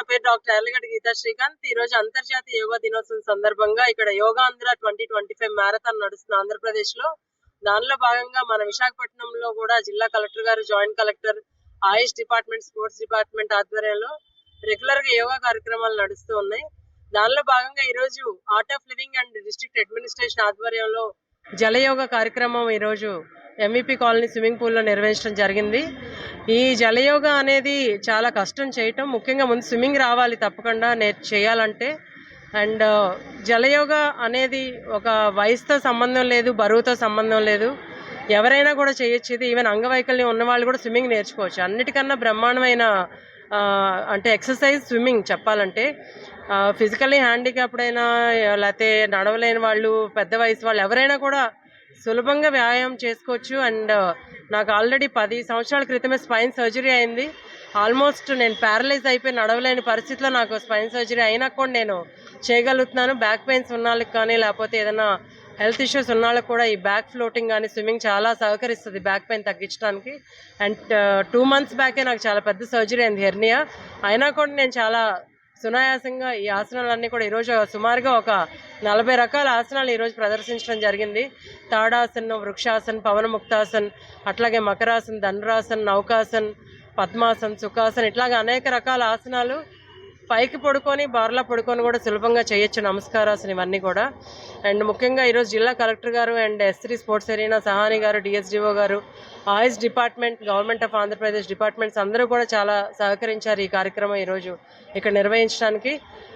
పేరు డాక్టర్ ఎర్లగడ్డ గీతా శ్రీకాంత్. ఈ రోజు అంతర్జాతీయ యోగా దినోత్సవం సందర్భంగా ఇక్కడ యోగాంధ్ర 2025 మ్యారథాన్ నడుస్తుంది ఆంధ్రప్రదేశ్ లో. దానిలో భాగంగా మన విశాఖపట్నంలో కూడా జిల్లా కలెక్టర్ గారు, జాయింట్ కలెక్టర్, ఆయుష్ డిపార్ట్మెంట్, స్పోర్ట్స్ డిపార్ట్మెంట్ ఆధ్వర్యంలో రెగ్యులర్ గా యోగా కార్యక్రమాలు నడుస్తూ ఉన్నాయి. దానిలో భాగంగా ఈ రోజు art of living and district administration ఆధ్వర్యంలో జలయోగ కార్యక్రమం ఈ రోజు ఎంవిపి కాలనీ స్విమ్మింగ్ పూల్ లో నిర్వహించడం జరిగింది. ఈ జలయోగ అనేది చాలా కష్టం చేయటం, ముఖ్యంగా ముందు స్విమ్మింగ్ రావాలి తప్పకుండా చేయాలంటే. అండ్ జలయోగ అనేది ఒక వయసుతో సంబంధం లేదు, బరువుతో సంబంధం లేదు, ఎవరైనా కూడా చేయొచ్చు. ఇది ఈవెన్ అంగవైకల్యం ఉన్న వాళ్ళు కూడా స్విమ్మింగ్ నేర్చుకోవచ్చు. అన్నిటికన్నా బ్రహ్మాండమైన అంటే ఎక్సర్సైజ్ స్విమ్మింగ్ చెప్పాలంటే. ఫిజికల్లీ హ్యాండిక్యాప్డ్ అయినా, లేకపోతే నడవలేని వాళ్ళు, పెద్ద వయసు వాళ్ళు ఎవరైనా కూడా సులభంగా వ్యాయామం చేసుకోవచ్చు. అండ్ నాకు ఆల్రెడీ 10 సంవత్సరాల క్రితమే స్పైన్ సర్జరీ అయింది. ఆల్మోస్ట్ నేను ప్యారలైజ్ అయిపోయి నడవలేని పరిస్థితిలో నాకు స్పైన్ సర్జరీ అయినా కూడా నేను చేయగలుగుతున్నాను. బ్యాక్ పెయిన్స్ ఉన్న వాళ్ళకి కానీ, లేకపోతే ఏదైనా హెల్త్ ఇష్యూస్ ఉన్న వాళ్ళకి కూడా ఈ బ్యాక్ ఫ్లోటింగ్ కానీ స్విమ్మింగ్ చాలా సహకరిస్తుంది బ్యాక్ పెయిన్ తగ్గించడానికి. అండ్ 2 months బ్యాకే నాకు చాలా పెద్ద సర్జరీ అయింది, హెర్నియా. అయినా కూడా నేను చాలా సునాయాసంగా ఈ ఆసనాలన్నీ కూడా ఈరోజు సుమారుగా ఒక 40 రకాల ఆసనాలు ఈరోజు ప్రదర్శించడం జరిగింది. తాడాసన్, వృక్షాసన్, పవనముక్తాసన్, అట్లాగే మకరాసన్, ధనురాసన్, నౌకాసన్, పద్మాసన్, సుఖాసన్, ఇట్లాగా అనేక రకాల ఆసనాలు పైకి పడుకొని, బార్లా పడుకొని కూడా సులభంగా చేయొచ్చు. నమస్కారాసన్ ఇవన్నీ కూడా. అండ్ ముఖ్యంగా ఈరోజు జిల్లా కలెక్టర్ గారు and S3 sports arena Sahani గారు, DSDO గారు, ఆయుష్ department, government of Andhra Pradesh departments అందరూ కూడా చాలా సహకరించారు ఈ కార్యక్రమం ఈరోజు ఇక్కడ నిర్వహించడానికి.